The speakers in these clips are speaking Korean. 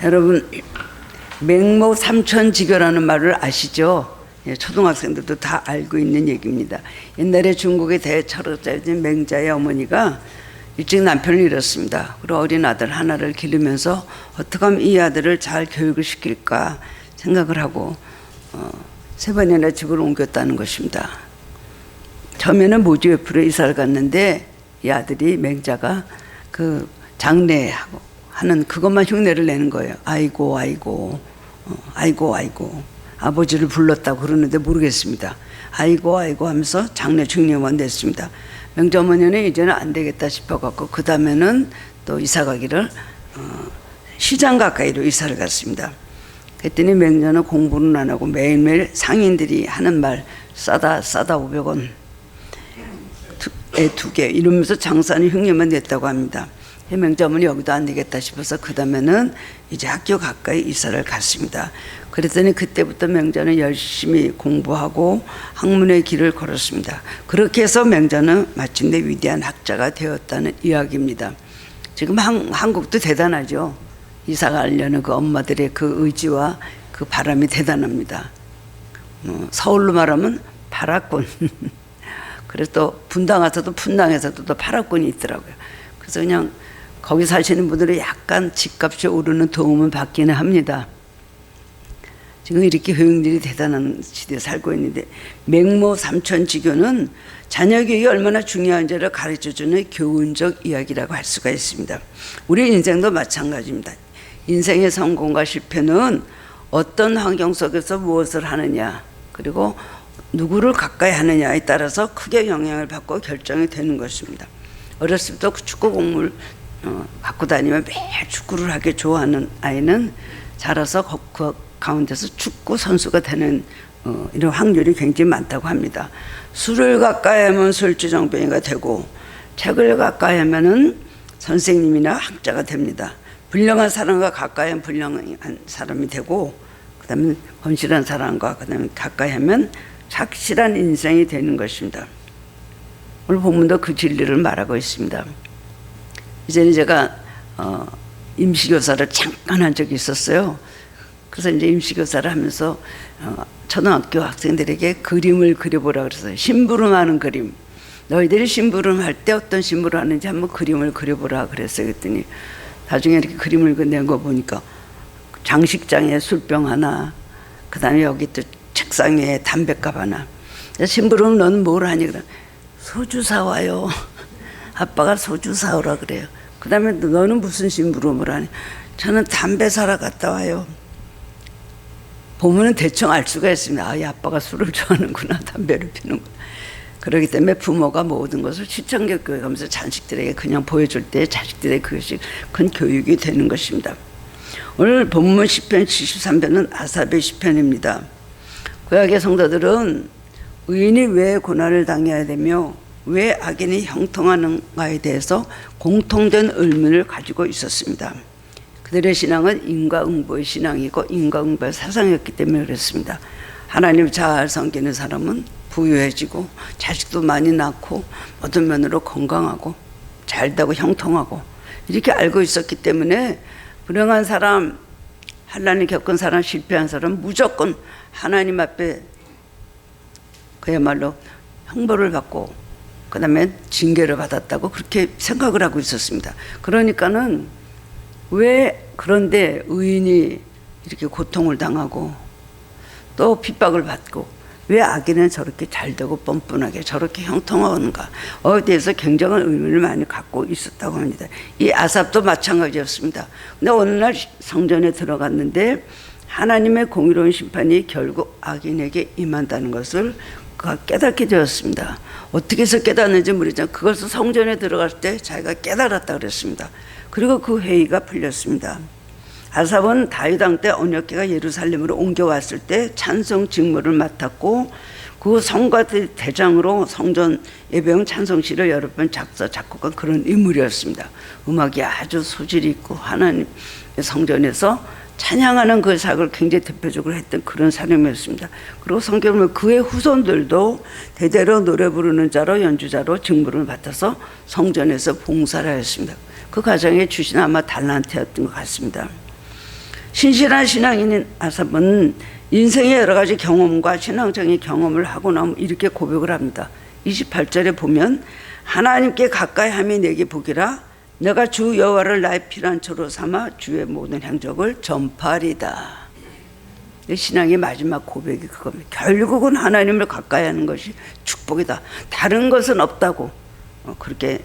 여러분, 맹모 삼천지교라는 말을 아시죠? 예, 초등학생들도 다 알고 있는 얘기입니다. 옛날에 중국의 대철학자인 맹자의 어머니가 일찍 남편을 잃었습니다. 그리고 어린 아들 하나를 기르면서 어떻게 하면 이 아들을 잘 교육을 시킬까 생각을 하고 3번이나 집을 옮겼다는 것입니다. 처음에는 모주 옆으로 이사를 갔는데 이 아들이 맹자가 그 장례하고 하는 그것만 흉내를 내는 거예요. 아이고 아이고 아이고 아이고 아버지를 불렀다고 그러는데 모르겠습니다. 아이고 아이고 하면서 장례 중례만 냈습니다. 맹자 어머니는 이제는 안 되겠다 싶어갖고 그 다음에는 또 이사 가기를 시장 가까이로 이사를 갔습니다. 그랬더니 맹자는 공부는 안 하고 매일매일 상인들이 하는 말 싸다 500원 애 2개 이러면서 장사는 흉내만 냈다고 합니다. 맹자 어머니 여기도 안 되겠다 싶어서 그 다음에는 이제 학교 가까이 이사를 갔습니다. 그랬더니 그때부터 맹자는 열심히 공부하고 학문의 길을 걸었습니다. 그렇게 해서 맹자는 마침내 위대한 학자가 되었다는 이야기입니다. 지금 한국도 대단하죠. 이사 가려는 그 엄마들의 그 의지와 그 바람이 대단합니다. 서울로 말하면 파라군. 그래서 또 분당에서도 푼당에서도 또 파라군이 있더라고요. 그래서 그냥 거기 사시는 분들은 약간 집값이 오르는 도움은 받기는 합니다. 지금 이렇게 교육들이 대단한 시대에 살고 있는데 맹모 삼천지교는 자녀 교육이 얼마나 중요한지를 가르쳐주는 교훈적 이야기라고 할 수가 있습니다. 우리 인생도 마찬가지입니다. 인생의 성공과 실패는 어떤 환경 속에서 무엇을 하느냐 그리고 누구를 가까이 하느냐에 따라서 크게 영향을 받고 결정이 되는 것입니다. 어렸을 때 축구 공을 갖고 다니면 매일 축구를 하기 좋아하는 아이는 자라서 그 가운데서 축구 선수가 되는 이런 확률이 굉장히 많다고 합니다. 술을 가까이 하면 술주정뱅이가 되고 책을 가까이 하면은 선생님이나 학자가 됩니다. 불량한 사람과 가까이 하면 불량한 사람이 되고 그 다음에 건실한 사람과 그 다음에 가까이 하면 착실한 인생이 되는 것입니다. 오늘 본문도 그 진리를 말하고 있습니다. 이제는 제가 임시교사를 잠깐 한 적이 있었어요. 그래서 이제 임시교사를 하면서 초등학교 학생들에게 그림을 그려보라 그랬어요. 심부름하는 그림. 너희들이 심부름할 때 어떤 심부름 하는지 한번 그림을 그려보라 그랬어요. 그랬더니 나중에 이렇게 그림을 낸 거 보니까 장식장에 술병 하나, 그 다음에 여기 또 책상 위에 담뱃갑 하나. 심부름 너는 뭘 하니? 그래. 소주 사와요. 아빠가 소주 사오라 그래요. 그 다음에 너는 무슨 심부름을 하니? 저는 담배 사러 갔다 와요. 보면은 대충 알 수가 있습니다. 아, 이 아빠가 술을 좋아하는구나, 담배를 피는구나. 그렇기 때문에 부모가 모든 것을 시청적 교육하면서 자식들에게 그냥 보여줄 때 자식들의 그것이 큰 교육이 되는 것입니다. 오늘 본문 시편 73편은 아삽의 시편입니다. 구약의 성도들은 의인이 왜 고난을 당해야 되며 왜 악인이 형통하는가에 대해서 공통된 의문을 가지고 있었습니다. 그들의 신앙은 인과응보의 신앙이고 인과응보의 사상이었기 때문에 그렇습니다. 하나님 잘 섬기는 사람은 부유해지고 자식도 많이 낳고 모든 면으로 건강하고 잘되고 형통하고 이렇게 알고 있었기 때문에 불행한 사람, 환난을 겪은 사람, 실패한 사람 무조건 하나님 앞에 그야말로 형벌을 받고 그 다음에 징계를 받았다고 그렇게 생각을 하고 있었습니다. 그러니까는 왜 그런데 의인이 이렇게 고통을 당하고 또 핍박을 받고 왜 악인은 저렇게 잘되고 뻔뻔하게 저렇게 형통하는가 대해서 굉장한 의문을 많이 갖고 있었다고 합니다. 이 아삽도 마찬가지였습니다. 근데 어느 날 성전에 들어갔는데 하나님의 공의로운 심판이 결국 악인에게 임한다는 것을 그가 깨닫게 되었습니다. 어떻게 해서 깨닫는지 모르지만 그것을 성전에 들어갈 때 자기가 깨달았다 그랬습니다. 그리고 그 회의가 풀렸습니다. 아삽은 다윗 왕 때 언약궤가 예루살렘으로 옮겨왔을 때 찬송 직무를 맡았고 그 성가 대장으로 성전 예배용 찬송시를 여러 번 작사 작곡한 그런 인물이었습니다. 음악이 아주 소질이 있고 하나님 성전에서 찬양하는 그 사역을 굉장히 대표적으로 했던 그런 사람이었습니다. 그리고 성경을 보면 그의 후손들도 대대로 노래 부르는 자로 연주자로 직무를 맡아서 성전에서 봉사를 하였습니다. 그 가정의 주신 아마 달란트였던 것 같습니다. 신실한 신앙인인 아삽은 인생의 여러 가지 경험과 신앙적인 경험을 하고 나면 이렇게 고백을 합니다. 28절에 보면 하나님께 가까이 함이 내게 복이라 내가 주 여호와를 나의 피난처로 삼아 주의 모든 행적을 전파하리다. 신앙의 마지막 고백이 그겁니다. 결국은 하나님을 가까이 하는 것이 축복이다. 다른 것은 없다고 그렇게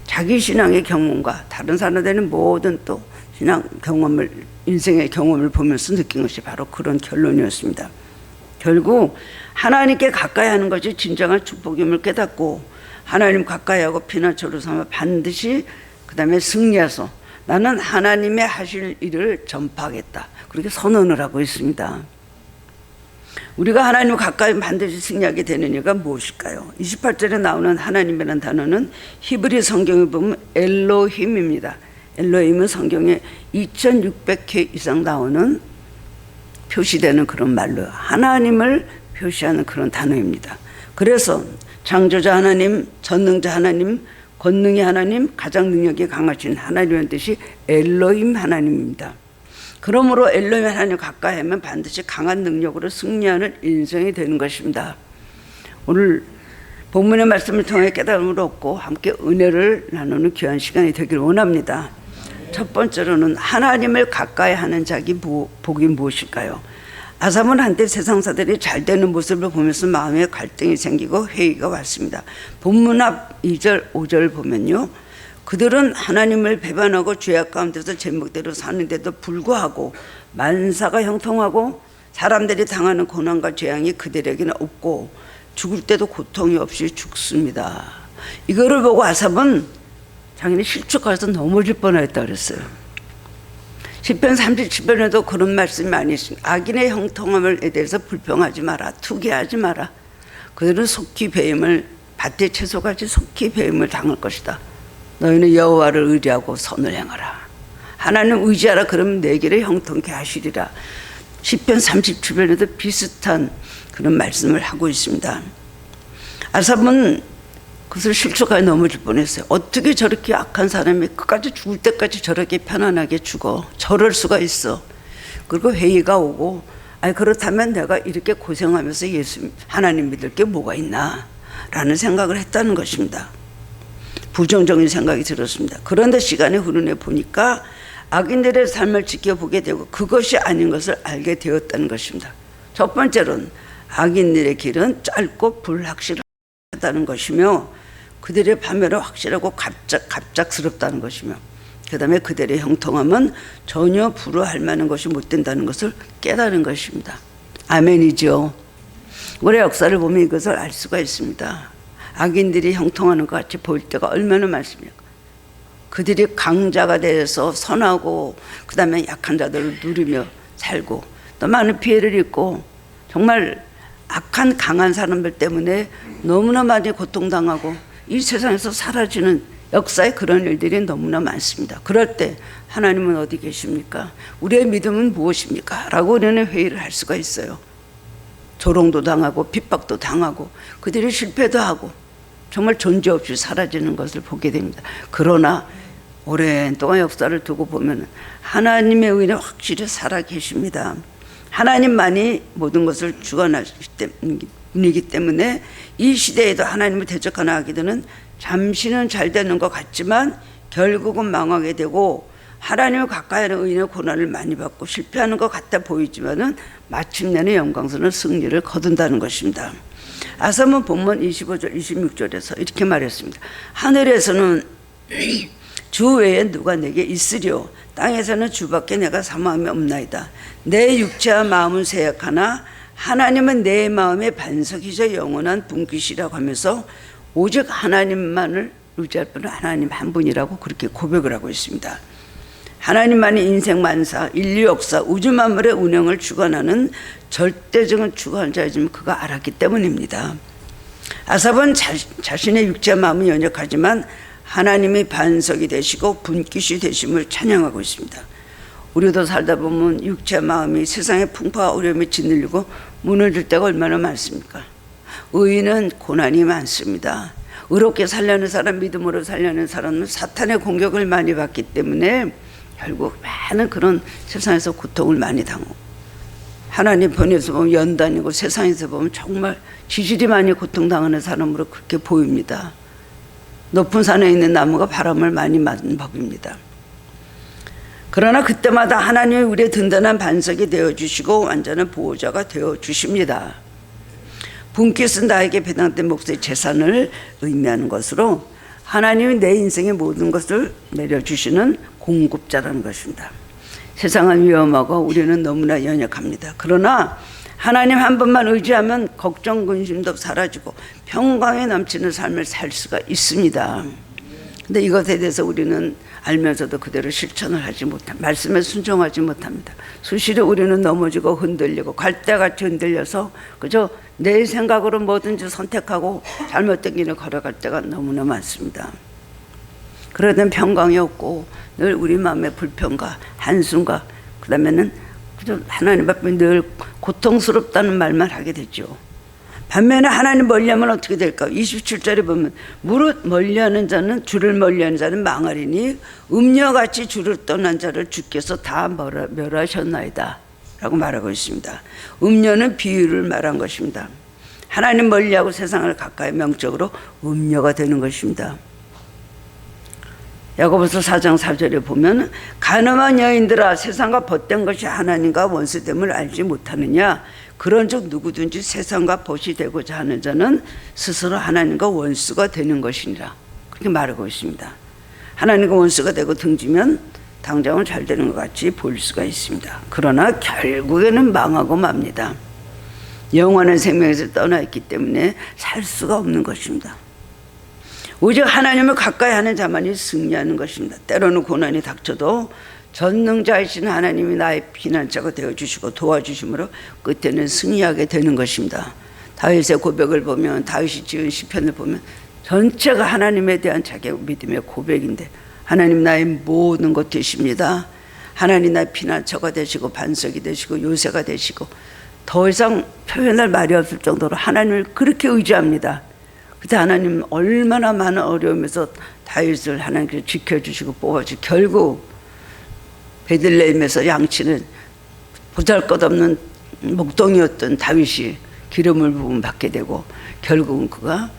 자기 신앙의 경험과 다른 사람들은 모든 또 신앙 경험을 인생의 경험을 보면서 느낀 것이 바로 그런 결론이었습니다. 결국 하나님께 가까이 하는 것이 진정한 축복임을 깨닫고 하나님 가까이 하고 피난처로 삼아 반드시 그 다음에 승리해서 나는 하나님의 하실 일을 전파하겠다. 그렇게 선언을 하고 있습니다. 우리가 하나님 가까이 반드시 승리하게 되는 이유가 무엇일까요? 28절에 나오는 하나님이라는 단어는 히브리 성경에 보면 엘로힘입니다. 엘로힘은 성경에 2600회 이상 나오는 표시되는 그런 말로 하나님을 표시하는 그런 단어입니다. 그래서 창조자 하나님, 전능자 하나님, 권능의 하나님, 가장 능력이 강하신 하나님의 뜻이 엘로힘 하나님입니다. 그러므로 엘로힘 하나님 가까이 하면 반드시 강한 능력으로 승리하는 인생이 되는 것입니다. 오늘 본문의 말씀을 통해 깨달음을 얻고 함께 은혜를 나누는 귀한 시간이 되길 원합니다. 첫 번째로는 하나님을 가까이 하는 자기 복이 무엇일까요? 아삽은 한때 세상사들이 잘 되는 모습을 보면서 마음에 갈등이 생기고 회의가 왔습니다. 본문 앞 2절 5절 보면요, 그들은 하나님을 배반하고 죄악 가운데서 제목대로 사는데도 불구하고 만사가 형통하고 사람들이 당하는 고난과 재앙이 그들에게는 없고 죽을 때도 고통이 없이 죽습니다. 이거를 보고 아삽은 자기는 실족해서 넘어질 뻔했다 그랬어요. 시편 37편에도 그런 말씀이 많이 있습니다. 악인의 형통함에 대해서 불평하지 마라. 투기하지 마라. 그들은 속히 배임을 밭의 채소같이 속히 배임을 당할 것이다. 너희는 여호와를 의지하고 선을 행하라. 하나님 의지하라. 그러면 내 길을 형통케 하시리라. 시편 37편에도 비슷한 그런 말씀을 하고 있습니다. 아삽은 그것을 실족하게 넘어질 뻔했어요. 어떻게 저렇게 악한 사람이 끝까지 죽을 때까지 저렇게 편안하게 죽어. 저럴 수가 있어. 그리고 회의가 오고 그렇다면 내가 이렇게 고생하면서 예수 하나님 믿을 게 뭐가 있나 라는 생각을 했다는 것입니다. 부정적인 생각이 들었습니다. 그런데 시간이 흐르네 보니까 악인들의 삶을 지켜보게 되고 그것이 아닌 것을 알게 되었다는 것입니다. 첫 번째로는 악인들의 길은 짧고 불확실하다는 것이며 그들의 파멸은 확실하고 갑작스럽다는 것이며 그 다음에 그들의 형통함은 전혀 불허할 만한 것이 못 된다는 것을 깨달은 것입니다. 아멘이죠. 우리의 역사를 보면 이것을 알 수가 있습니다. 악인들이 형통하는 것 같이 보일 때가 얼마나 많습니까? 그들이 강자가 돼서 선하고 그 다음에 약한 자들을 누리며 살고 또 많은 피해를 입고 정말 악한 강한 사람들 때문에 너무나 많이 고통당하고 이 세상에서 사라지는 역사에 그런 일들이 너무나 많습니다. 그럴 때 하나님은 어디 계십니까? 우리의 믿음은 무엇입니까? 라고 우리는 회의를 할 수가 있어요. 조롱도 당하고 핍박도 당하고 그들이 실패도 하고 정말 존재 없이 사라지는 것을 보게 됩니다. 그러나 오랜 동안 역사를 두고 보면 하나님의 의는 확실히 살아계십니다. 하나님만이 모든 것을 주관하시기 때문에 이 시대에도 하나님을 대적하는 악인들은 잠시는 잘 되는 것 같지만 결국은 망하게 되고 하나님을 가까이 하는 의인의 고난을 많이 받고 실패하는 것 같아 보이지만은 마침내는 영광스러운 승리를 거둔다는 것입니다. 아삽은 본문 25절 26절에서 이렇게 말했습니다. 하늘에서는 주 외에 누가 내게 있으리요 땅에서는 주밖에 내가 사모함이 없나이다. 내 육체와 마음은 쇠약하나 하나님은 내 마음의 반석이자 영원한 분깃이라고 하면서 오직 하나님만을 의지할 분은 하나님 한 분이라고 그렇게 고백을 하고 있습니다. 하나님만이 인생 만사, 인류 역사, 우주 만물의 운영을 주관하는 절대적인 주관자이지만 그가 알았기 때문입니다. 아삽은 자신의 육체와 마음은 연약하지만 하나님이 반석이 되시고 분깃이 되심을 찬양하고 있습니다. 우리도 살다 보면 육체와 마음이 세상의 풍파와 어려움에 짓눌리고 무너질 때가 얼마나 많습니까? 의인은 고난이 많습니다. 의롭게 살려는 사람, 믿음으로 살려는 사람은 사탄의 공격을 많이 받기 때문에 결국 많은 그런 세상에서 고통을 많이 당하고, 하나님 편에서 보면 연단이고 세상에서 보면 정말 지질이 많이 고통당하는 사람으로 그렇게 보입니다. 높은 산에 있는 나무가 바람을 많이 맞는 법입니다. 그러나 그때마다 하나님이 우리의 든든한 반석이 되어주시고 완전한 보호자가 되어주십니다. 분깃은 나에게 배당된 목소리 재산을 의미하는 것으로 하나님이 내 인생의 모든 것을 내려주시는 공급자라는 것입니다. 세상은 위험하고 우리는 너무나 연약합니다. 그러나 하나님 한 번만 의지하면 걱정 근심도 사라지고 평강에 넘치는 삶을 살 수가 있습니다. 근데 이것에 대해서 우리는 알면서도 그대로 실천을 하지 못합니다. 말씀에 순종하지 못합니다. 수시로 우리는 넘어지고 흔들리고 갈대같이 흔들려서 그저 내 생각으로 뭐든지 선택하고 잘못된 길을 걸어갈 때가 너무나 많습니다. 그러던 평강이 없고 늘 우리 마음의 불평과 한숨과 그 다음에는 그저 하나님 앞에 늘 고통스럽다는 말만 하게 되죠. 반면에 하나님 멀리하면 어떻게 될까? 27절에 보면 무릇 멀리하는 자는 주를 멀리하는 자는 망하리니 음녀같이 주를 떠난 자를 주께서 다 멸하셨나이다 라고 말하고 있습니다. 음녀는 비유를 말한 것입니다. 하나님 멀리하고 세상을 가까이 명적으로 음녀가 되는 것입니다. 야고보서 4장 4절에 보면 간음한 여인들아 세상과 벗된 것이 하나님과 원수됨을 알지 못하느냐. 그런즉 누구든지 세상과 벗이 되고자 하는 자는 스스로 하나님과 원수가 되는 것이니라. 그렇게 말하고 있습니다. 하나님과 원수가 되고 등지면 당장은 잘 되는 것 같이 보일 수가 있습니다. 그러나 결국에는 망하고 맙니다. 영원한 생명에서 떠나 있기 때문에 살 수가 없는 것입니다. 오직 하나님을 가까이 하는 자만이 승리하는 것입니다. 때로는 고난이 닥쳐도 전능자이신 하나님이 나의 피난처가 되어주시고 도와주심으로 끝에는 승리하게 되는 것입니다. 다윗의 고백을 보면, 다윗이 지은 시편을 보면 전체가 하나님에 대한 자기 믿음의 고백인데, 하나님 나의 모든 것 되십니다. 하나님 나의 피난처가 되시고 반석이 되시고 요새가 되시고, 더 이상 표현할 말이 없을 정도로 하나님을 그렇게 의지합니다. 그때 하나님 얼마나 많은 어려움에서 다윗을 하나님께서 지켜주시고 뽑아주시고, 결국 베들레헴에서 양치는 보잘것없는 목동이었던 다윗이 기름을 부음 받게 되고, 결국은 그가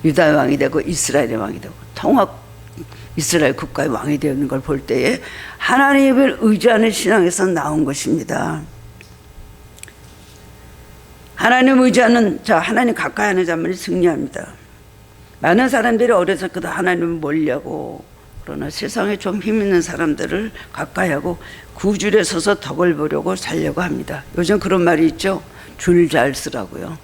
유다 왕이 되고 이스라엘의 왕이 되고 통합 이스라엘 국가의 왕이 되는 걸 볼 때에 하나님을 의지하는 신앙에서 나온 것입니다. 하나님 의지하는 자, 하나님 가까이 하는 자만이 승리합니다. 많은 사람들이 어려서부터 하나님을 멀리하고, 그러나 세상에 좀 힘 있는 사람들을 가까이 하고 구줄에 서서 덕을 보려고 살려고 합니다. 요즘 그런 말이 있죠. 줄 잘 쓰라고요.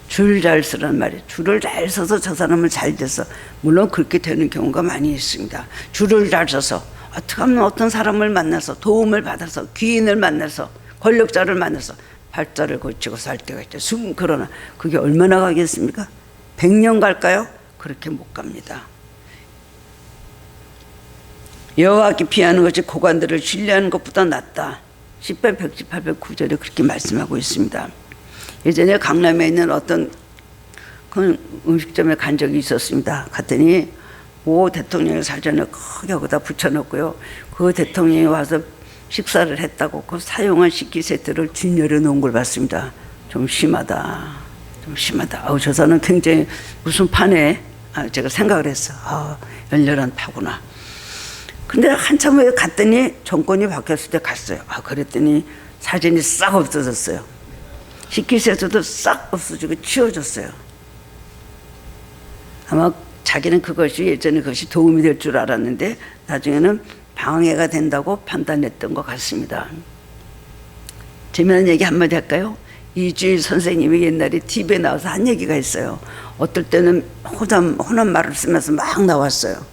줄 잘 쓰라는 말이, 줄을 잘 서서 저 사람은 잘 돼서, 물론 그렇게 되는 경우가 많이 있습니다. 줄을 잘 서서 어떻게 하면 어떤 사람을 만나서 도움을 받아서 귀인을 만나서 권력자를 만나서 발자를 고치고 살 때가 있죠. 그러나 그게 얼마나 가겠습니까? 100년 갈까요? 그렇게 못 갑니다. 여호와께 피하는 것이 고관들을 신뢰하는 것보다 낫다. 10편 118편 9절에 그렇게 말씀하고 있습니다. 예전에 강남에 있는 어떤 그 음식점에 간 적이 있었습니다. 갔더니 모 대통령의 사진을 크게 거기다 붙여놓고요, 그 대통령이 와서 식사를 했다고 그 사용한 식기 세트를 진열해 놓은 걸 봤습니다. 좀 심하다. 좀 심하다. 저 사람은 굉장히 무슨 파네. 제가 생각을 했어. 열렬한 파구나. 근데 한참 후에 갔더니 정권이 바뀌었을 때 갔어요. 그랬더니 사진이 싹 없어졌어요. 식기 세트도 싹 없어지고 치워졌어요. 아마 자기는 그것이 예전에 그것이 도움이 될 줄 알았는데 나중에는 방해가 된다고 판단했던 것 같습니다. 재미난 얘기 한마디 할까요? 이주일 선생님이 옛날에 TV에 나와서 한 얘기가 있어요. 어떨 때는 호남 말을 쓰면서 막 나왔어요.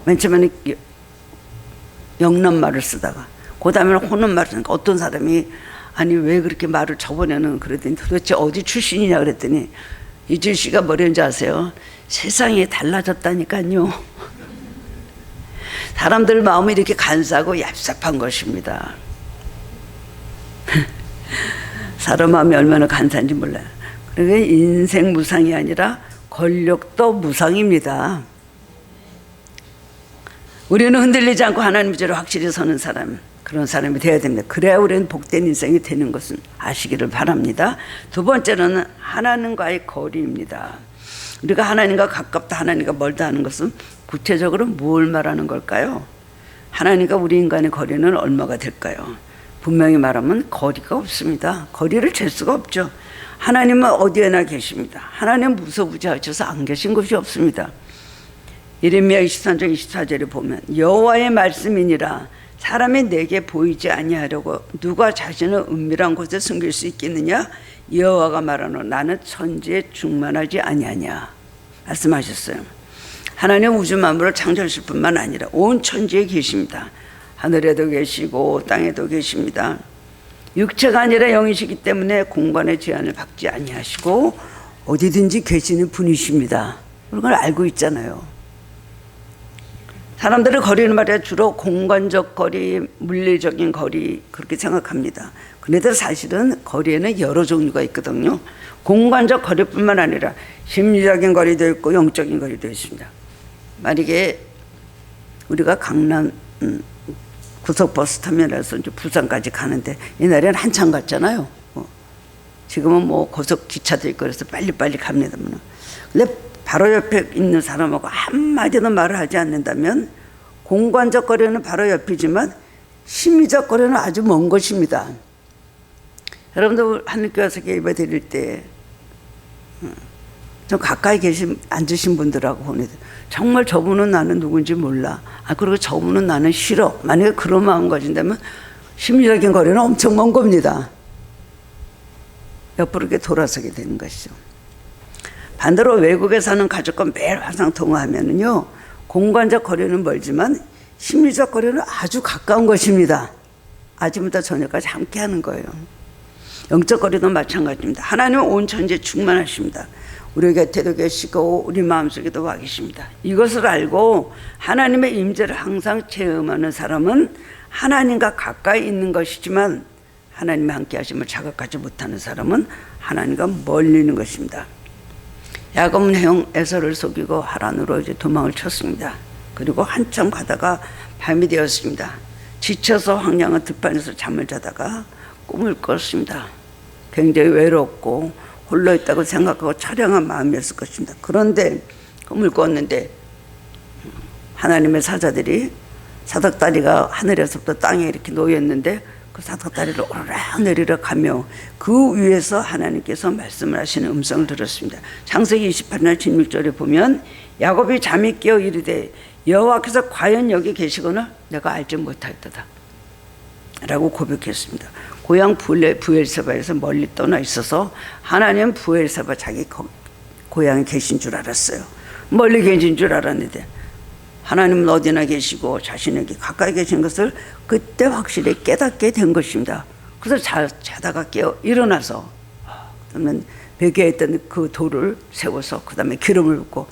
맨 처음에는 영남 말을 쓰다가 그 다음에는 호남 말을 쓰니까 어떤 사람이 아니 왜 그렇게 말을 저번에는 그랬더니 도대체 어디 출신이냐 그랬더니 이주일 씨가 뭐랬는지 아세요? 세상이 달라졌다니까요. 사람들 마음이 이렇게 간사하고 얍삽한 것입니다. 사람 마음이 얼마나 간사한지 몰라요. 그러니까 인생 무상이 아니라 권력도 무상입니다. 우리는 흔들리지 않고 하나님 위주로 확실히 서는 사람, 그런 사람이 되어야 됩니다. 그래야 우리는 복된 인생이 되는 것은 아시기를 바랍니다. 두 번째로는 하나님과의 거리입니다. 우리가 하나님과 가깝다, 하나님과 멀다 하는 것은 구체적으로 뭘 말하는 걸까요? 하나님과 우리 인간의 거리는 얼마가 될까요? 분명히 말하면 거리가 없습니다. 거리를 잴 수가 없죠. 하나님은 어디에나 계십니다. 하나님은 무소부지하셔서 안 계신 것이 없습니다. 예레미야 23장 24절에 보면 여호와의 말씀이니라 사람이 내게 보이지 아니하려고 누가 자신을 은밀한 곳에 숨길 수 있겠느냐? 여호와가 말하노 나는 천지에 충만하지 아니하냐 말씀하셨어요. 하나님 우주 만물을 창조하실 뿐만 아니라 온 천지에 계십니다. 하늘에도 계시고 땅에도 계십니다. 육체가 아니라 영이시기 때문에 공간의 제한을 받지 아니하시고 어디든지 계시는 분이십니다. 그걸 알고 있잖아요. 사람들의 거리는 말이야 주로 공간적 거리, 물리적인 거리 그렇게 생각합니다. 그런데 사실은 거리에는 여러 종류가 있거든요. 공간적 거리뿐만 아니라 심리적인 거리도 있고 영적인 거리도 있습니다. 만약에 우리가 강남 고속버스 터미널에서 이제 부산까지 가는데 옛날에는 한참 갔잖아요. 지금은 뭐 고속기차도 있고 그래서 빨리빨리 갑니다만. 근데 바로 옆에 있는 사람하고 한마디도 말을 하지 않는다면 공간적 거리는 바로 옆이지만 심리적 거리는 아주 먼 것입니다. 여러분들 하늘교회에서 예배 드릴 때 좀 가까이 앉으신 분들하고 보내요. 정말 저분은 나는 누군지 몰라. 그리고 저분은 나는 싫어. 만약에 그런 마음 가진다면 심리적인 거리는 엄청 먼 겁니다. 옆으로 이렇게 돌아서게 되는 것이죠. 반대로 외국에 사는 가족과 매일 화상 통화하면요, 공간적 거리는 멀지만 심리적 거리는 아주 가까운 것입니다. 아침부터 저녁까지 함께 하는 거예요. 영적 거리도 마찬가지입니다. 하나님은 온 천지에 충만하십니다. 우리 곁에도 계시고 우리 마음속에도 와 계십니다. 이것을 알고 하나님의 임재를 항상 체험하는 사람은 하나님과 가까이 있는 것이지만 하나님의 함께 하심을 자각하지 못하는 사람은 하나님과 멀리 있는 것입니다. 야곱은 형 에서를 속이고 하란으로 이제 도망을 쳤습니다. 그리고 한참 가다가 밤이 되었습니다. 지쳐서 황량한 들판에서 잠을 자다가 꿈을 꿨습니다. 굉장히 외롭고 홀로 있다고 생각하고 처량한 마음이었을 것입니다. 그런데 꿈을 꿨는데 하나님의 사자들이 사닥다리가 하늘에서부터 땅에 이렇게 놓였는데 그 사닥다리를 오르락내리라 가며 그 위에서 하나님께서 말씀을 하시는 음성을 들었습니다. 창세기 28년 16절에 보면 야곱이 잠이 깨어 이르되 여호와께서 과연 여기 계시거나 내가 알지 못하였도다 라고 고백했습니다. 고향 부엘세바에서 멀리 떠나 있어서 하나님은 부엘세바 자기 고향에 계신 줄 알았어요. 멀리 계신 줄 알았는데 하나님은 어디나 계시고 자신에게 가까이 계신 것을 그때 확실히 깨닫게 된 것입니다. 그래서 자다가 깨어 일어나서 그러면 베개에 있던 그 돌을 세워서 그 다음에 기름을 붓고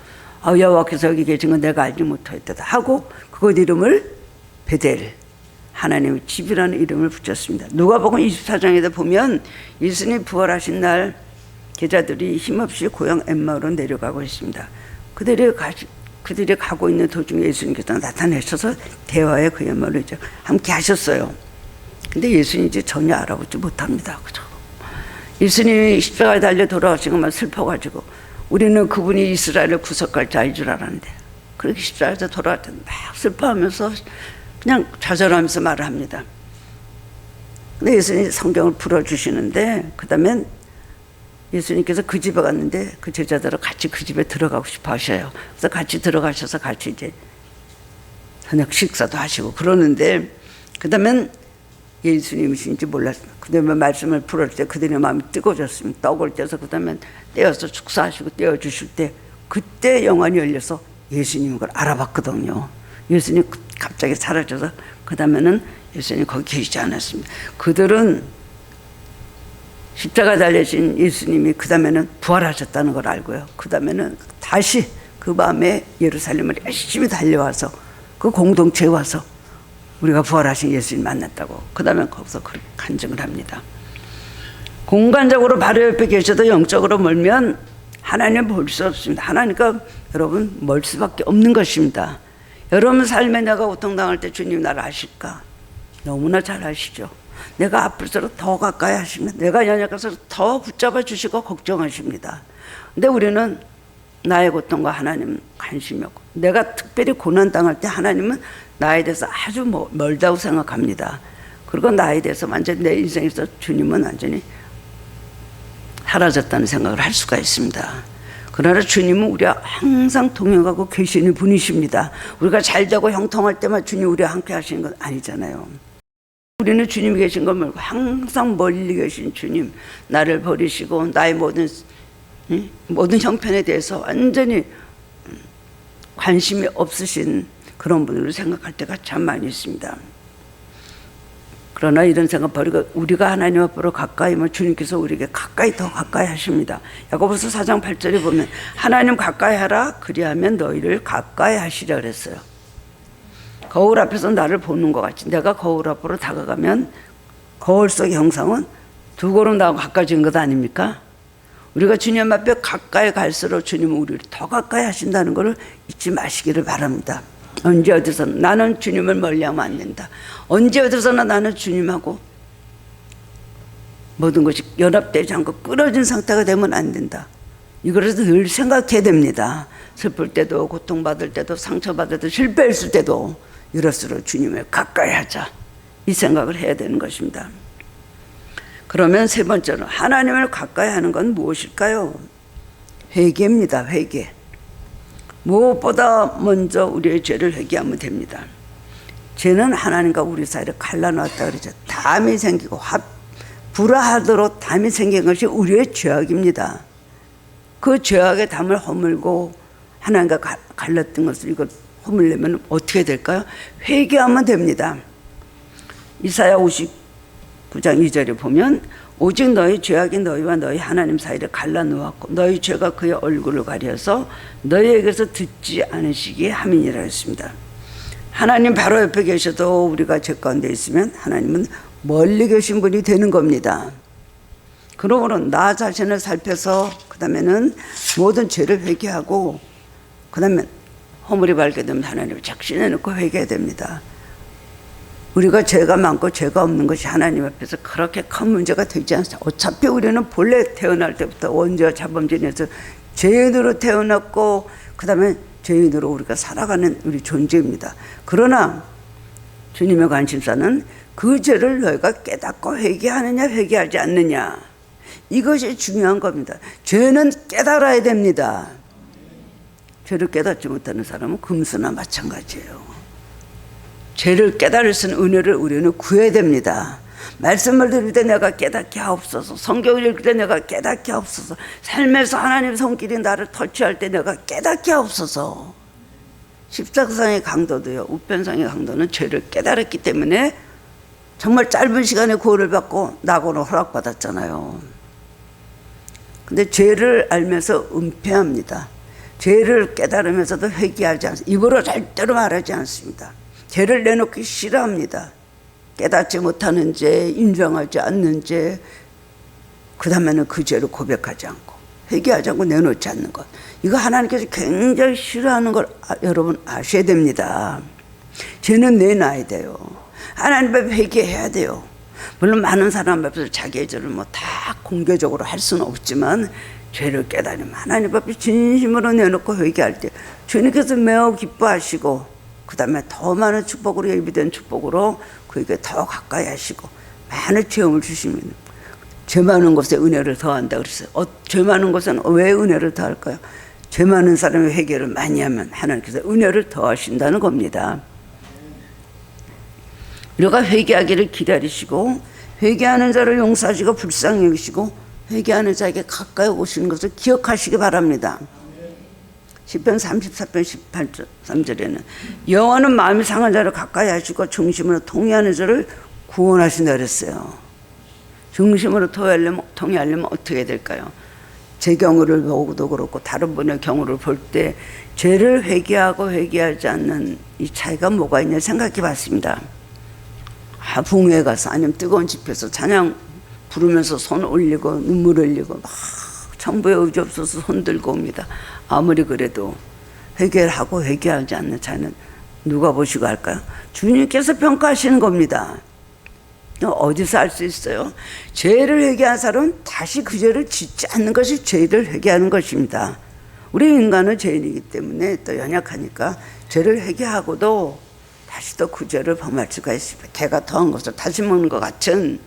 여호와께서 여기 계신 건 내가 알지 못하였다 하고 그곳 이름을 베델 하나님의 집이라는 이름을 붙였습니다. 누가복음 24장에도 보면 예수님이 부활하신 날 제자들이 힘없이 고향 엠마오로 내려가고 있습니다. 그들이 가고 있는 도중에 예수님께서 나타나셔서 대화에 그야말로 이제 함께 하셨어요. 근데 예수님 이제 전혀 알아보지 못합니다. 그죠? 예수님이 십자가에 달려 돌아가신 것만 슬퍼가지고 우리는 그분이 이스라엘을 구속할 자인 줄 알았는데 그렇게 십자가에서 돌아갈 때 막 슬퍼하면서 그냥 좌절하면서 말을 합니다. 근데 예수님이 성경을 풀어주시는데 그 다음엔 예수님께서 그 집에 갔는데 그 제자들은 같이 그 집에 들어가고 싶어 하셔요. 그래서 같이 들어가셔서 같이 이제 저녁 식사도 하시고 그러는데 그 다음엔 예수님이신지 몰랐어요. 그 다음에 말씀을 풀을 때 그들의 마음이 뜨거워졌습니다. 떡을 떼서 그 다음에 떼어서 축사하시고 떼어주실 때 그때 영안이 열려서 예수님인 걸 알아봤거든요. 예수님 갑자기 사라져서 그 다음에는 예수님 거기 계시지 않았습니다. 그들은 십자가 달리신 예수님이 그 다음에는 부활하셨다는 걸 알고요. 그 다음에는 다시 그 밤에 예루살렘을 열심히 달려와서 그 공동체에 와서 우리가 부활하신 예수님 만났다고 그 다음에 거기서 그렇게 간증을 합니다. 공간적으로 바로 옆에 계셔도 영적으로 멀면 하나님을 볼 수 없습니다. 하나님과 여러분 멀 수밖에 없는 것입니다. 여러분 삶에 내가 고통당할 때 주님 나를 아실까? 너무나 잘 아시죠. 내가 아플수록 더 가까이 하시면, 내가 연약할수록 더 붙잡아 주시고 걱정하십니다. 근데 우리는 나의 고통과 하나님 관심이 없고, 내가 특별히 고난당할 때 하나님은 나에 대해서 아주 멀다고 생각합니다. 그리고 나에 대해서 완전히 내 인생에서 주님은 완전히 사라졌다는 생각을 할 수가 있습니다. 그러나 주님은 우리와 항상 동행하고 계시는 분이십니다. 우리가 잘되고 형통할 때만 주님 우리와 함께 하시는 건 아니잖아요. 우리는 주님이 계신 걸 모르고 항상 멀리 계신 주님, 나를 버리시고 나의 모든 형편에 대해서 완전히 관심이 없으신 그런 분을 생각할 때가 참 많이 있습니다. 그러나 이런 생각 버리고 우리가 하나님 앞으로 가까이면 주님께서 우리에게 더 가까이 하십니다. 야고보서 4장 8절에 보면 하나님 가까이 하라 그리하면 너희를 가까이 하시라 그랬어요. 거울 앞에서 나를 보는 것 같이 내가 거울 앞으로 다가가면 거울 속의 형상은 두 걸음 나하고 가까워지는 것 아닙니까? 우리가 주님 앞에 가까이 갈수록 주님은 우리를 더 가까이 하신다는 것을 잊지 마시기를 바랍니다. 언제 어디서나 나는 주님을 멀리하면 안 된다. 언제 어디서나 나는 주님하고 모든 것이 연합되지 않고 끊어진 상태가 되면 안 된다. 이거를 늘 생각해야 됩니다. 슬플 때도 고통받을 때도 상처받을 때도 실패했을 때도 이럴수록 주님을 가까이 하자, 이 생각을 해야 되는 것입니다. 그러면 세 번째로 하나님을 가까이 하는 건 무엇일까요? 회개입니다. 회개. 무엇보다 먼저 우리의 죄를 회개하면 됩니다. 죄는 하나님과 우리 사이를 갈라놓았다 그러죠. 담이 생기고 불화하도록 담이 생긴 것이 우리의 죄악입니다. 그 죄악의 담을 허물고 하나님과 갈랐던 것을 이걸 허물려면 어떻게 될까요? 회개하면 됩니다. 이사야 59장 2절에 보면 오직 너희 죄악이 너희와 너희 하나님 사이를 갈라놓았고 너희 죄가 그의 얼굴을 가려서 너희에게서 듣지 않으시기에 함이니라 했습니다. 하나님 바로 옆에 계셔도 우리가 죄 가운데 있으면 하나님은 멀리 계신 분이 되는 겁니다. 그러므로 나 자신을 살펴서 그 다음에는 모든 죄를 회개하고 그 다음에 허물이 발견되면 하나님을 작신해놓고 회개해야 됩니다. 우리가 죄가 많고 죄가 없는 것이 하나님 앞에서 그렇게 큰 문제가 되지 않습니다. 어차피 우리는 본래 태어날 때부터 원죄와 자범죄에서 죄인으로 태어났고 그 다음에 죄인으로 우리가 살아가는 우리 존재입니다. 그러나 주님의 관심사는 그 죄를 너희가 깨닫고 회개하느냐 회개하지 않느냐, 이것이 중요한 겁니다. 죄는 깨달아야 됩니다. 죄를 깨닫지 못하는 사람은 금수나 마찬가지예요. 죄를 깨달을 수 있는 은혜를 우리는 구해야 됩니다. 말씀을 들을 때 내가 깨닫게 하옵소서, 성경을 읽을 때 내가 깨닫게 하옵소서, 삶에서 하나님의 손길이 나를 터치할 때 내가 깨닫게 하옵소서. 십자가상의 강도도요, 우편상의 강도는 죄를 깨달았기 때문에 정말 짧은 시간에 구원을 받고 낙원을 허락받았잖아요. 근데 죄를 알면서 은폐합니다. 죄를 깨달으면서도 회개하지 않습니다. 입으로 절대로 말하지 않습니다. 죄를 내놓기 싫어합니다. 깨닫지 못하는 죄, 인정하지 않는 죄, 그 다음에는 그 죄를 고백하지 않고 회개하지 않고 내놓지 않는 것, 이거 하나님께서 굉장히 싫어하는 걸 여러분 아셔야 됩니다. 죄는 내놔야 돼요. 하나님 앞에 회개해야 돼요. 물론 많은 사람 앞에서 자기의 죄를 다 공개적으로 할 수는 없지만 죄를 깨달으면 하나님 앞에 진심으로 내놓고 회개할 때 주님께서 매우 기뻐하시고 그 다음에 더 많은 축복으로, 예비된 축복으로 그에게 더 가까이 하시고 많은 체험을 주시면, 죄 많은 곳에 은혜를 더한다 그랬어요. 죄 많은 곳은 왜 은혜를 더할까요? 죄 많은 사람이 회개를 많이 하면 하나님께서 은혜를 더하신다는 겁니다. 우리가 회개하기를 기다리시고 회개하는 자를 용서하시고 불쌍히 여기시고 회개하는 자에게 가까이 오시는 것을 기억하시기 바랍니다. 시편 34편 18절 3절에는 여호와는 마음이 상한 자를 가까이 하시고 중심으로 통회하는 자를 구원하신다 그랬어요. 중심으로 통회하려면 어떻게 될까요? 제 경우를 보고도 그렇고 다른 분의 경우를 볼 때 죄를 회개하고 회개하지 않는 이 차이가 뭐가 있냐 생각해 봤습니다. 붕회에 가서 아니면 뜨거운 집에서 찬양 부르면서 손 올리고 눈물 흘리고 막 천부에 의지 없어서 손 들고 옵니다. 아무리 그래도 회개를 하고 회개하지 않는 차이는 누가 보시고 할까요? 주님께서 평가하시는 겁니다. 어디서 알 수 있어요? 죄를 회개한 사람은 다시 그 죄를 짓지 않는 것이 죄를 회개하는 것입니다. 우리 인간은 죄인이기 때문에 또 연약하니까 죄를 회개하고도 다시 또 그 죄를 범할 수가 있습니다. 개가 더한 것을 다시 먹는 것 같은,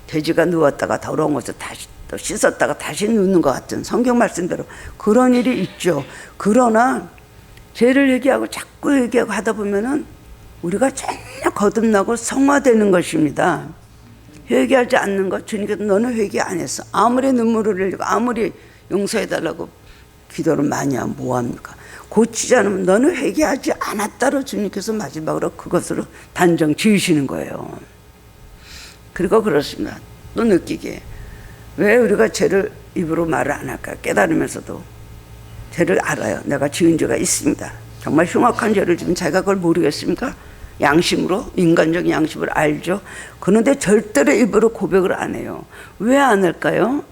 돼지가 누웠다가 더러운 것을 다시 또 씻었다가 다시 누는 것 같은, 성경 말씀대로 그런 일이 있죠. 그러나 죄를 회개하고 자꾸 회개하고 하다 보면은 우리가 전혀 거듭나고 성화되는 것입니다. 회개하지 않는 것, 주님께서 너는 회개 안 했어. 아무리 눈물을 흘리고 아무리 용서해달라고 기도를 많이 하면 뭐합니까? 고치지 않으면 너는 회개하지 않았다로 주님께서 마지막으로 그것으로 단정 지으시는 거예요. 그리고 그렇습니다. 또 느끼게 왜 우리가 죄를 입으로 말을 안 할까? 깨달으면서도 죄를 알아요. 내가 지은 죄가 있습니다. 정말 흉악한 죄를 지면 자기가 그걸 모르겠습니까? 양심으로, 인간적인 양심으로 알죠. 그런데 절대로 입으로 고백을 안 해요. 왜 안 할까요?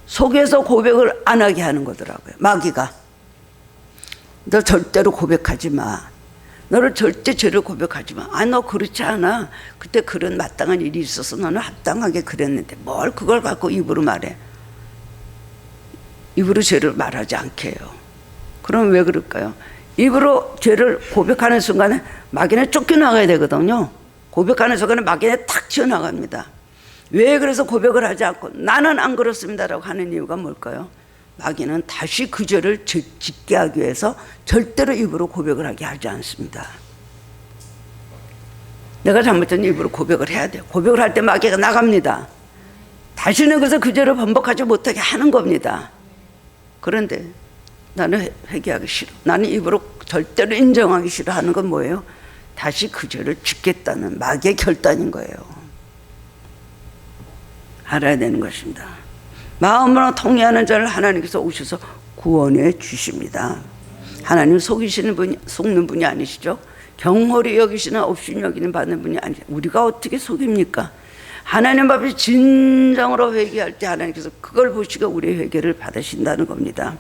속에서 고백을 안 하게 하는 거더라고요. 마귀가. 너 절대로 고백하지 마. 너를 절대 죄를 고백하지 마. 아, 너 그렇지 않아. 그때 그런 마땅한 일이 있어서 너는 합당하게 그랬는데 뭘 그걸 갖고 입으로 말해. 입으로 죄를 말하지 않게 해요. 그럼 왜 그럴까요? 입으로 죄를 고백하는 순간에 마귀는 쫓겨나가야 되거든요. 고백하는 순간에 마귀는 탁 튀어나갑니다. 왜 그래서 고백을 하지 않고 나는 안 그렇습니다라고 하는 이유가 뭘까요? 마귀는 다시 그 죄를 짓게 하기 위해서 절대로 입으로 고백을 하게 하지 않습니다. 내가 잘못된 입으로 고백을 해야 돼요. 고백을 할 때 마귀가 나갑니다. 다시는 그래서 그 죄를 반복하지 못하게 하는 겁니다. 그런데 나는 회개하기 싫어. 나는 입으로 절대로 인정하기 싫어 하는 건 뭐예요? 다시 그 죄를 짓겠다는 마귀의 결단인 거예요. 알아야 되는 것입니다. 마음으로 통회하는 자를 하나님께서 오셔서 구원해 주십니다. 하나님 속이시는 분이, 속는 분이 아니시죠. 경홀히 여기시는 없이 여기는 받는 분이 아니시죠. 우리가 어떻게 속입니까? 하나님 앞에 진정으로 회개할 때 하나님께서 그걸 보시고 우리의 회개를 받으신다는 겁니다.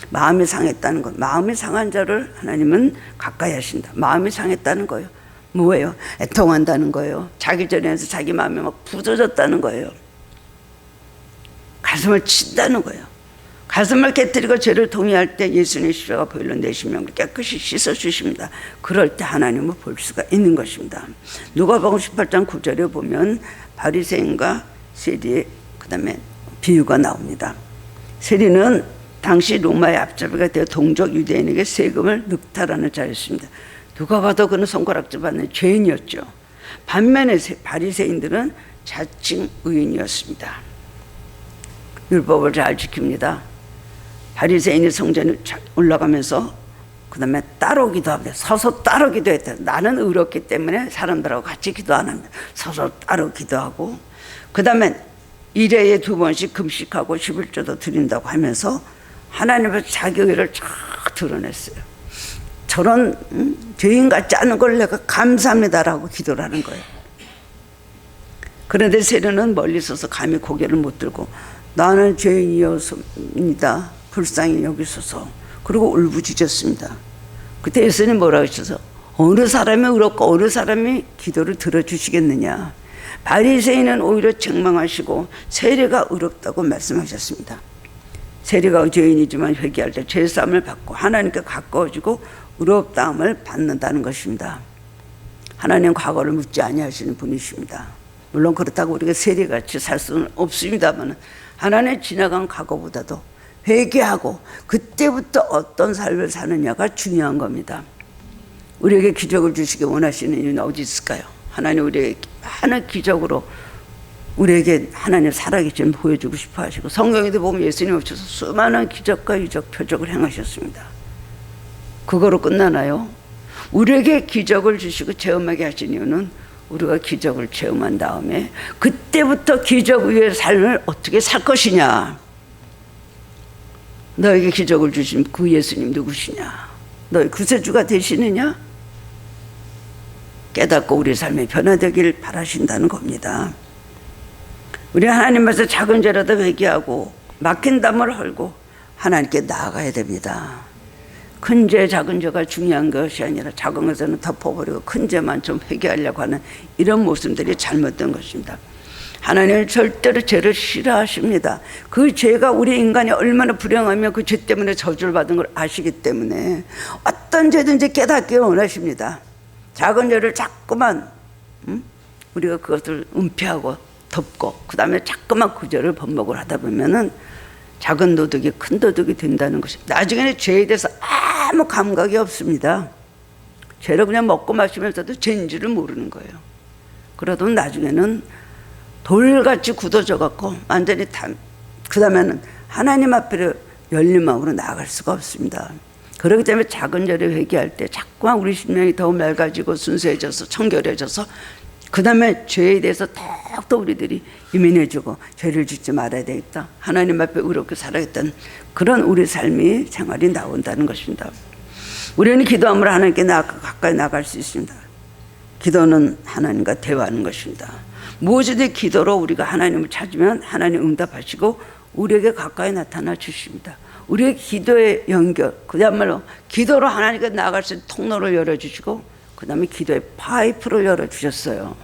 마음이 상했다는 것, 마음이 상한 자를 하나님은 가까이 하신다. 마음이 상했다는 거예요. 뭐예요? 애통한다는 거예요. 자기 전에서 자기 마음이 막 부서졌다는 거예요. 가슴을 친다는 거예요. 가슴을 깨뜨리고 죄를 동의할 때 예수님의 십자가 보혈로 내 심령을 깨끗이 씻어주십니다. 그럴 때 하나님을 볼 수가 있는 것입니다. 누가복음 18장 9절에 보면 바리새인과 세리의 그 다음에 비유가 나옵니다. 세리는 당시 로마의 앞잡이가 되어 동족 유대인에게 세금을 늑탈하는 자였습니다. 누가 봐도 그는 손가락질 받는 죄인이었죠. 반면에 바리새인들은 자칭 의인이었습니다. 율법을 잘 지킵니다. 바리새인이 성전에 올라가면서 그 다음에 따로 기도합니다. 서서 따로 기도했다. 나는 의롭기 때문에 사람들하고 같이 기도 안 합니다. 서서 따로 기도하고 그 다음에 1회에 2번씩 금식하고 11조도 드린다고 하면서 하나님 앞에 자기 의를 쫙 드러냈어요. 저런 죄인 같지 않은 걸 내가 감사합니다라고 기도를 하는 거예요. 그런데 세례는 멀리 서서 감히 고개를 못 들고 나는 죄인이었습니다. 불쌍히 여기소서. 그리고 울부짖었습니다. 그때 예수님 뭐라고 하셔서 어느 사람이 의롭고 어느 사람이 기도를 들어주시겠느냐. 바리새인은 오히려 책망하시고 세리가 의롭다고 말씀하셨습니다. 세리가 죄인이지만 회개할 때 죄사함을 받고 하나님께 가까워지고 의롭다함을 받는다는 것입니다. 하나님 과거를 묻지 아니하시는 분이십니다. 물론 그렇다고 우리가 세리같이 살 수는 없습니다만 하나님의 지나간 과거보다도 회개하고 그때부터 어떤 삶을 사느냐가 중요한 겁니다. 우리에게 기적을 주시기 원하시는 이유는 어디 있을까요? 하나님 우리에게 많은 기적으로 우리에게 하나님 살아계신 보여주고 싶어 하시고 성경에도 보면 예수님 오셔서 수많은 기적과 유적 표적을 행하셨습니다. 그거로 끝나나요? 우리에게 기적을 주시고 체험하게 하신 이유는 우리가 기적을 체험한 다음에 그때부터 기적 위의 삶을 어떻게 살 것이냐. 너에게 기적을 주신 그 예수님 누구시냐. 너의 구세주가 되시느냐. 깨닫고 우리 삶이 변화되길 바라신다는 겁니다. 우리 하나님 앞에서 작은 죄라도 회개하고 막힌 담을 헐고 하나님께 나아가야 됩니다. 큰 죄, 작은 죄가 중요한 것이 아니라 작은 것에는 덮어버리고 큰 죄만 좀 회개하려고 하는 이런 모습들이 잘못된 것입니다. 하나님은 절대로 죄를 싫어하십니다. 그 죄가 우리 인간이 얼마나 불행하며 그 죄 때문에 저주를 받은 걸 아시기 때문에 어떤 죄든지 깨닫기 원하십니다. 작은 죄를 자꾸만 우리가 그것을 은폐하고 덮고 그 다음에 자꾸만 그 죄를 번복을 하다 보면은 작은 도둑이 큰 도둑이 된다는 것입니다. 나중에는 죄에 대해서 아무 감각이 없습니다. 죄를 그냥 먹고 마시면서도 죄인지를 모르는 거예요. 그러다 나중에는 돌같이 굳어져 갖고 완전히 그 다음에는 하나님 앞에 열린 마음으로 나아갈 수가 없습니다. 그렇기 때문에 작은 죄를 회개할 때 자꾸만 우리 심령이 더 맑아지고 순수해져서 청결해져서 그 다음에 죄에 대해서 더욱더 우리들이 이민해주고 죄를 짓지 말아야 되겠다. 하나님 앞에 의롭게 살아야겠다는 그런 우리 삶이 생활이 나온다는 것입니다. 우리는 기도함으로 하나님께 가까이 나갈 수 있습니다. 기도는 하나님과 대화하는 것입니다. 무엇이든 기도로 우리가 하나님을 찾으면 하나님 응답하시고 우리에게 가까이 나타나 주십니다. 우리의 기도의 연결, 그야말로 기도로 하나님께 나아갈 수 있는 통로를 열어주시고 그 다음에 기도의 파이프를 열어주셨어요.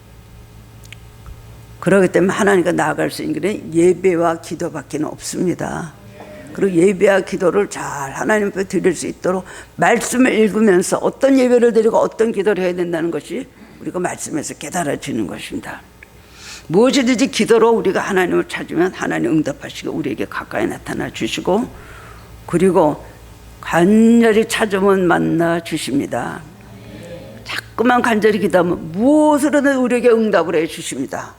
그렇기 때문에 하나님과 나아갈 수 있는 길은 예배와 기도밖에 없습니다. 그리고 예배와 기도를 잘 하나님 앞에 드릴 수 있도록 말씀을 읽으면서 어떤 예배를 드리고 어떤 기도를 해야 된다는 것이 우리가 말씀에서 깨달아지는 것입니다. 무엇이든지 기도로 우리가 하나님을 찾으면 하나님 응답하시고 우리에게 가까이 나타나 주시고 그리고 간절히 찾으면 만나 주십니다. 자꾸만 간절히 기도하면 무엇으로든 우리에게 응답을 해 주십니다.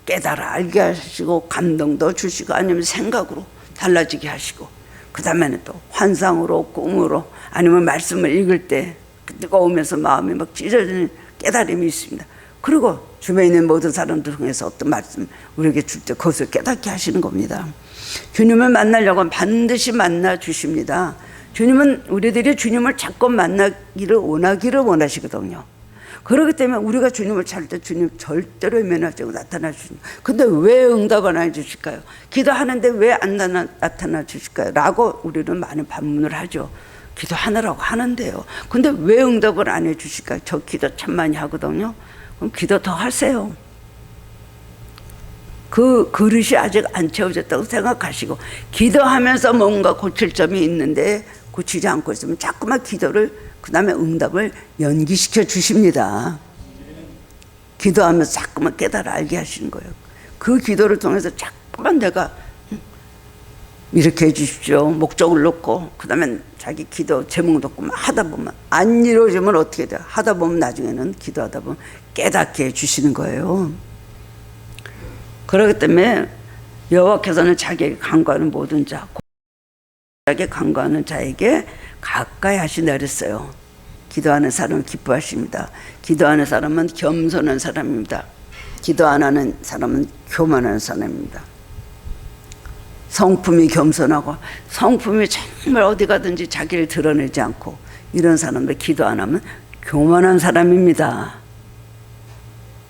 깨달아 알게 하시고 감동도 주시고 아니면 생각으로 달라지게 하시고 그 다음에는 또 환상으로 꿈으로 아니면 말씀을 읽을 때 뜨거우면서 마음이 막 찢어지는 깨달음이 있습니다. 그리고 주변에 있는 모든 사람들 통해서 어떤 말씀 우리에게 줄 때 그것을 깨닫게 하시는 겁니다. 주님을 만나려고 하면 반드시 만나 주십니다. 주님은 우리들이 주님을 자꾸 만나기를 원하시거든요. 그렇기 때문에 우리가 주님을 찾을 때 주님 절대로 외면하시고 나타나 주십니다. 근데 왜 응답 안 해주실까요? 기도하는데 왜 안 나타나 주실까요? 라고 우리는 많은 반문을 하죠. 기도하느라고 하는데요. 근데 왜 응답을 안 해주실까요? 저 기도 참 많이 하거든요. 그럼 기도 더 하세요. 그 그릇이 아직 안 채워졌다고 생각하시고 기도하면서 뭔가 고칠 점이 있는데 고치지 않고 있으면 자꾸만 기도를 그 다음에 응답을 연기시켜 주십니다. 기도하면서 자꾸만 깨달아 알게 하시는 거예요. 그 기도를 통해서 자꾸만 내가 이렇게 해 주십시오. 목적을 놓고 그 다음에 자기 기도 제목 놓고 하다 보면 안 이루어지면 어떻게 돼요? 하다 보면 나중에는 기도하다 보면 깨닫게 해 주시는 거예요. 그렇기 때문에 여호와께서는 자기에게 간구하는 모든 자 자기에게 간구하는 자에게 가까이 하신다 그랬어요. 기도하는 사람은 기뻐하십니다. 기도하는 사람은 겸손한 사람입니다. 기도 안 하는 사람은 교만한 사람입니다. 성품이 겸손하고 성품이 정말 어디 가든지 자기를 드러내지 않고 이런 사람들 기도 안 하면 교만한 사람입니다.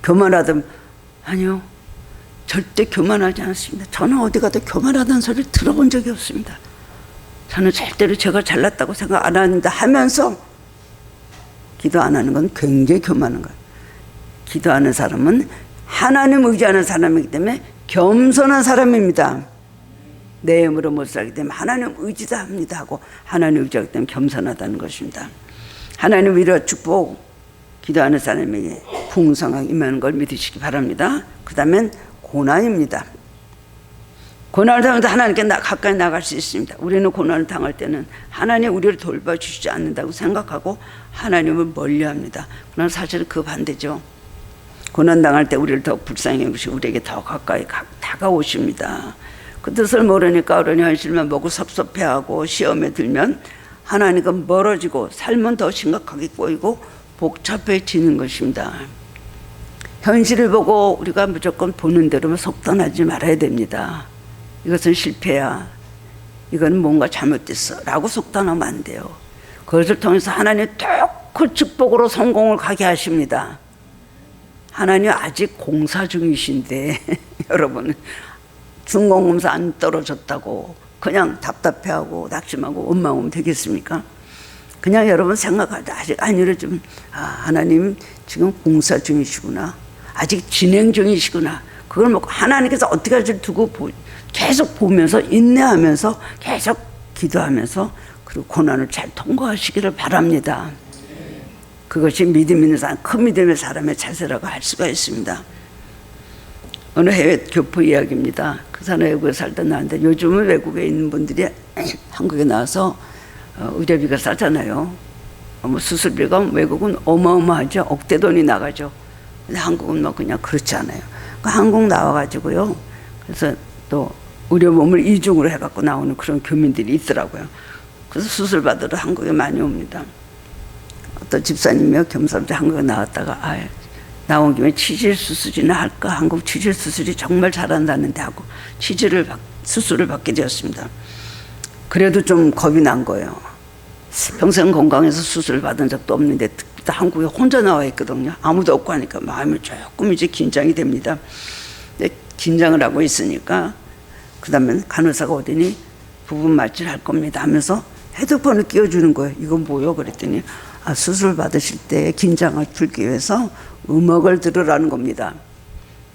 교만하다면 아니요. 절대 교만하지 않습니다. 저는 어디 가도 교만하다는 소리를 들어본 적이 없습니다. 저는 절대로 제가 잘났다고 생각 안 하는데 하면서 기도 안 하는 건 굉장히 교만한 거예요. 기도하는 사람은 하나님 의지하는 사람이기 때문에 겸손한 사람입니다. 내 힘으로 못 살기 때문에 하나님 의지다 합니다 하고 하나님 의지하기 때문에 겸손하다는 것입니다. 하나님 위로 축복 기도하는 사람에게 풍성하게 임하는 걸 믿으시기 바랍니다. 그 다음엔 고난입니다. 고난을 당할 때 하나님께 가까이 나갈 수 있습니다. 우리는 고난을 당할 때는 하나님 우리를 돌봐주시지 않는다고 생각하고 하나님을 멀리합니다. 그러나 사실은 그 반대죠. 고난 당할 때 우리를 더 불쌍히 여기시고 우리에게 더 가까이 다가오십니다. 그 뜻을 모르니까 어른이 현실만 보고 섭섭해하고 시험에 들면 하나님과 멀어지고 삶은 더 심각하게 꼬이고 복잡해지는 것입니다. 현실을 보고 우리가 무조건 보는 대로만 속단하지 말아야 됩니다. 이것은 실패야. 이건 뭔가 잘못됐어. 라고 속단하면 안 돼요. 그것을 통해서 하나님 그 축복으로 성공을 가게 하십니다. 하나님 아직 공사 중이신데 여러분 중공검사 안 떨어졌다고 그냥 답답해하고 낙심하고 원망하면 되겠습니까? 그냥 여러분 생각할 때 아직 안위를 좀, 하나님 지금 공사 중이시구나. 아직 진행 중이시구나. 그걸 먹고 하나님께서 어떻게 할지 두고 계속 보면서 인내하면서 계속 기도하면서 그리고 고난을 잘 통과하시기를 바랍니다. 그것이 믿음 있는 사람, 큰 믿음의 사람의 자세라고 할 수가 있습니다. 어느 해외 교포 이야기입니다. 그 사람 외국에 살던 나는데 요즘은 외국에 있는 분들이 한국에 나와서 의료비가 싸잖아요. 수술비가 외국은 어마어마하죠. 억대 돈이 나가죠. 근데 한국은 뭐 그냥 그렇지 않아요. 한국 나와가지고요. 그래서 또 의료보험을 이중으로 해갖고 나오는 그런 교민들이 있더라고요. 그래서 수술 받으러 한국에 많이 옵니다. 어떤 집사님이요, 겸사겸사 한국에 나왔다가 나온 김에 치질 수술이나 할까? 한국 치질 수술이 정말 잘한다는데 하고 수술을 받게 되었습니다. 그래도 좀 겁이 난 거예요. 평생 건강해서 수술을 받은 적도 없는데 한국에 혼자 나와 있거든요. 아무도 없고 하니까 마음이 조금 이제 긴장이 됩니다. 근데 긴장을 하고 있으니까 그 다음에 간호사가 오더니 부분 마취를 할 겁니다 하면서 헤드폰을 끼워주는 거예요. 이건 뭐요? 그랬더니 수술 받으실 때 긴장을 풀기 위해서 음악을 들으라는 겁니다.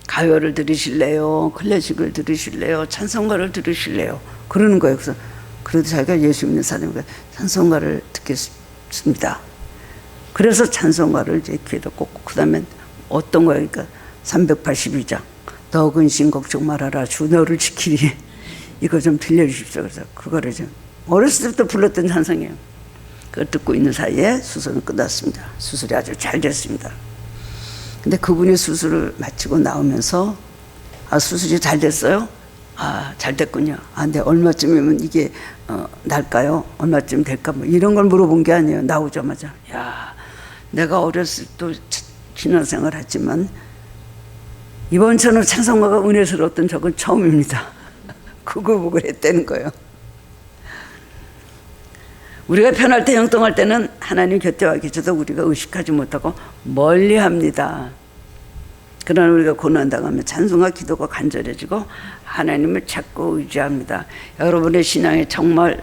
가요를 들으실래요? 클래식을 들으실래요? 찬송가를 들으실래요? 그러는 거예요. 그래서 그래도 자기가 예수 믿는 사람이니까 찬송가를 듣겠습니다. 그래서 찬송가를 이제 귀에다 꽂고 그 다음에 어떤 거예요? 그러니까 382장 너 근심 걱정 말아라 주 너를 지키리 이거 좀 들려주십시오. 그래서 그거를 좀 어렸을 때부터 불렀던 찬송이에요. 그걸 듣고 있는 사이에 수술은 끝났습니다. 수술이 아주 잘 됐습니다. 근데 그분이 수술을 마치고 나오면서 수술이 잘 됐어요? 잘 됐군요. 근데 얼마쯤이면 이게 날까요? 얼마쯤 될까? 뭐 이런 걸 물어본 게 아니에요. 나오자마자 내가 어렸을 때 신앙생활 했지만 이번처럼 찬송가가 은혜스러웠던 적은 처음입니다. 그거 보고 했다는 거예요. 우리가 편할 때 형통할 때는 하나님 곁에 와 계셔도 우리가 의식하지 못하고 멀리합니다. 그러나 우리가 고난당하면 찬송과 기도가 간절해지고 하나님을 찾고 의지합니다. 여러분의 신앙이 정말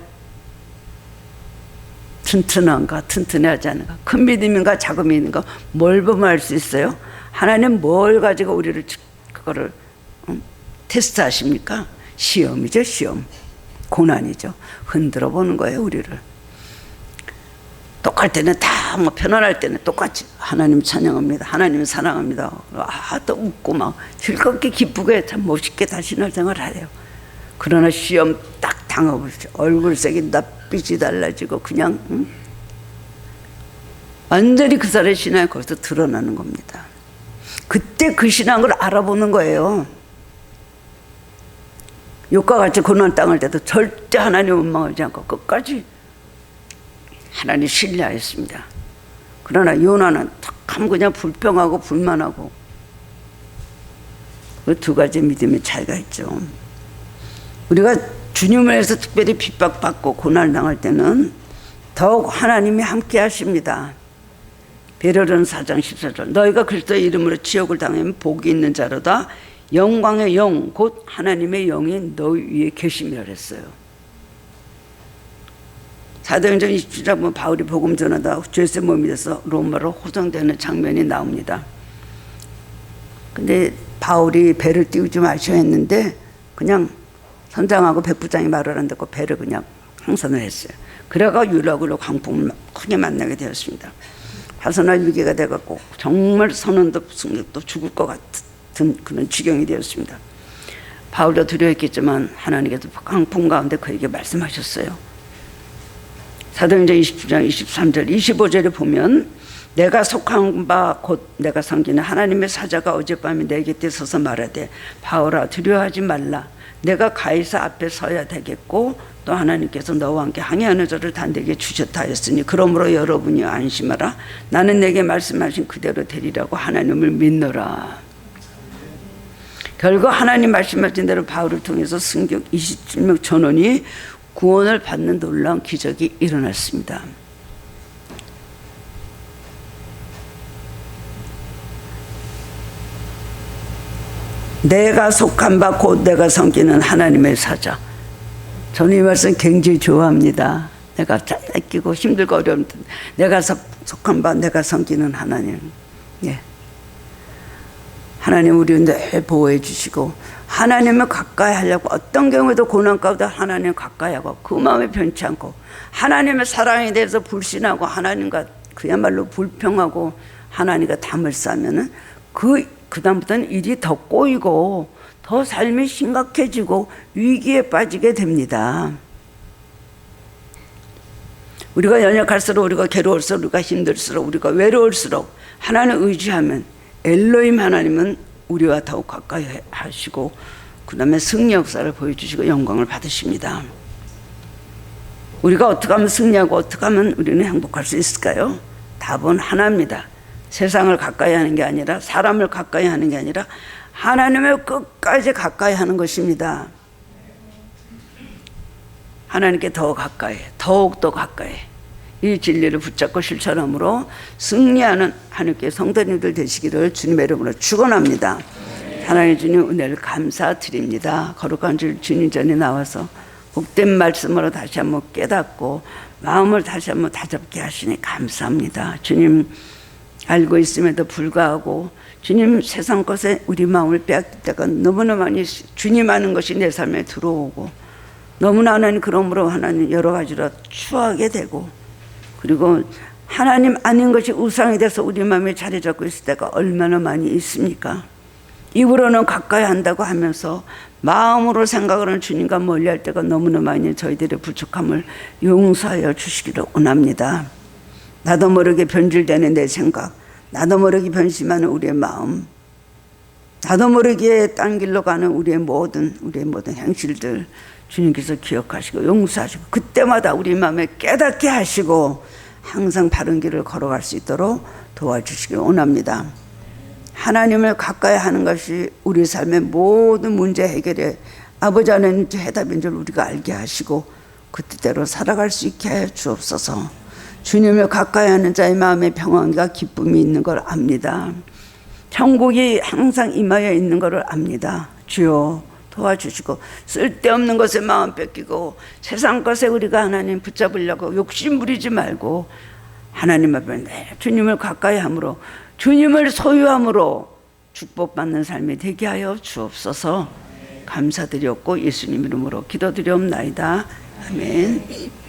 튼튼한가 튼튼하지 않은가 큰 믿음인가 작은 믿음인가 뭘 보면 알 수 있어요? 하나님 뭘 가지고 우리를 그거를 테스트하십니까? 시험이죠. 시험 고난이죠. 흔들어 보는 거예요. 우리를 똑할 때는 다 뭐 편안할 때는 똑같이 하나님 찬양합니다. 하나님 사랑합니다. 또 웃고 막 즐겁게 기쁘게 참 멋있게 다 신앙생활을 해요. 그러나 시험 딱 당해보시죠. 얼굴색이 낯빛이 달라지고 그냥 완전히 그 사람의 신앙이 거기서 드러나는 겁니다. 그때 그 신앙을 알아보는 거예요. 욕과 같이 고난 당할 때도 절대 하나님 원망하지 않고 끝까지 하나님 신뢰하였습니다. 그러나 요나는 참 그냥 불평하고 불만하고 그 두 가지 믿음의 차이가 있죠. 우리가 주님을 위해서 특별히 핍박받고 고난당할 때는 더욱 하나님이 함께 하십니다. 베드로전 4장 14절 너희가 그리스도의 이름으로 지옥을 당하면 복이 있는 자로다 영광의 영 곧 하나님의 영이 너희 위에 계심이라 했어요. 사도행전 27장 보면 바울이 복음 전하다 죄세 몸이 돼서 로마로 호송되는 장면이 나옵니다. 근데 바울이 배를 띄우지 마셔야 했는데 그냥 선장하고 백부장이 말을 안 듣고 배를 그냥 항선을 했어요. 그래가 유라굴로 광풍을 크게 만나게 되었습니다. 화산화 위기가 돼갖고 정말 선원도 승객도 죽을 것 같은 그런 지경이 되었습니다. 바울도 두려웠겠지만 하나님께서 광풍 가운데 그에게 말씀하셨어요. 사도행전 27장 23절 25절에 보면 내가 속한 바 곧 내가 섬기는 하나님의 사자가 어젯밤에 내 곁에 서서 말하되 바울아 두려워하지 말라 내가 가이사 앞에 서야 되겠고 또 하나님께서 너와 함께 항해하는 자를 다 내게 주셨다 하였으니 그러므로 여러분이 안심하라 나는 내게 말씀하신 그대로 되리라고 하나님을 믿노라. 결국 하나님 말씀하신 대로 바울을 통해서 승격 27명 전원이 구원을 받는 놀라운 기적이 일어났습니다. 내가 속한 바 곧 내가 섬기는 하나님의 사자. 저는 이 말씀 굉장히 좋아합니다. 내가 뺏기고 힘들고 어려운 내가 속한 바 내가 섬기는 하나님. 예. 하나님 우리 늘 보호해 주시고 하나님을 가까이 하려고 어떤 경우에도 고난 가운데 하나님을 가까이 하고 그 마음에 변치 않고 하나님의 사랑에 대해서 불신하고 하나님과 그야말로 불평하고 하나님과 담을 쌓으면은 그다음부터는 일이 더 꼬이고 더 삶이 심각해지고 위기에 빠지게 됩니다. 우리가 연약할수록 우리가 괴로울수록 우리가 힘들수록 우리가 외로울수록 하나님을 의지하면 엘로힘 하나님은 우리와 더욱 가까이 하시고 그 다음에 승리 역사를 보여주시고 영광을 받으십니다. 우리가 어떻게 하면 승리하고 어떻게 하면 우리는 행복할 수 있을까요? 답은 하나입니다. 세상을 가까이 하는 게 아니라 사람을 가까이 하는 게 아니라 하나님을 끝까지 가까이 하는 것입니다. 하나님께 더 가까이, 더욱더 가까이 이 진리를 붙잡고 실천함으로 승리하는 하나님께 성도님들 되시기를 주님의 이름으로 축원합니다. 하나님 주님 은혜를 감사드립니다. 거룩한 주님 전에 나와서 복된 말씀으로 다시 한번 깨닫고 마음을 다시 한번 다잡게 하시니 감사합니다. 주님 알고 있음에도 불구하고 주님 세상 것에 우리 마음을 빼앗길 때가 너무나 많이 주님 아는 것이 내 삶에 들어오고 너무나 하나님 그러므로 하나님 여러 가지로 추하게 되고 그리고 하나님 아닌 것이 우상이 돼서 우리 마음에 자리 잡고 있을 때가 얼마나 많이 있습니까? 입으로는 가까이 한다고 하면서 마음으로 생각하는 주님과 멀리할 때가 너무나 많이 저희들의 부족함을 용서하여 주시기를 원합니다. 나도 모르게 변질되는 내 생각, 나도 모르게 변심하는 우리의 마음, 나도 모르게 딴 길로 가는 우리의 모든 행실들 주님께서 기억하시고 용서하시고 그때마다 우리 마음에 깨닫게 하시고 항상 바른 길을 걸어갈 수 있도록 도와주시기 원합니다. 하나님을 가까이 하는 것이 우리 삶의 모든 문제 해결에 아버지 하나님 해답인 줄 우리가 알게 하시고 그 뜻대로 살아갈 수 있게 해 주옵소서. 주님을 가까이 하는 자의 마음에 평안과 기쁨이 있는 걸 압니다. 천국이 항상 임하여 있는 것을 압니다. 주여 도와주시고 쓸데없는 것에 마음 뺏기고 세상 것에 우리가 하나님 붙잡으려고 욕심 부리지 말고 하나님 앞에 주님을 가까이 함으로 주님을 소유함으로 축복받는 삶이 되게 하여 주옵소서. 감사드렸고 예수님 이름으로 기도드리옵나이다. 아멘.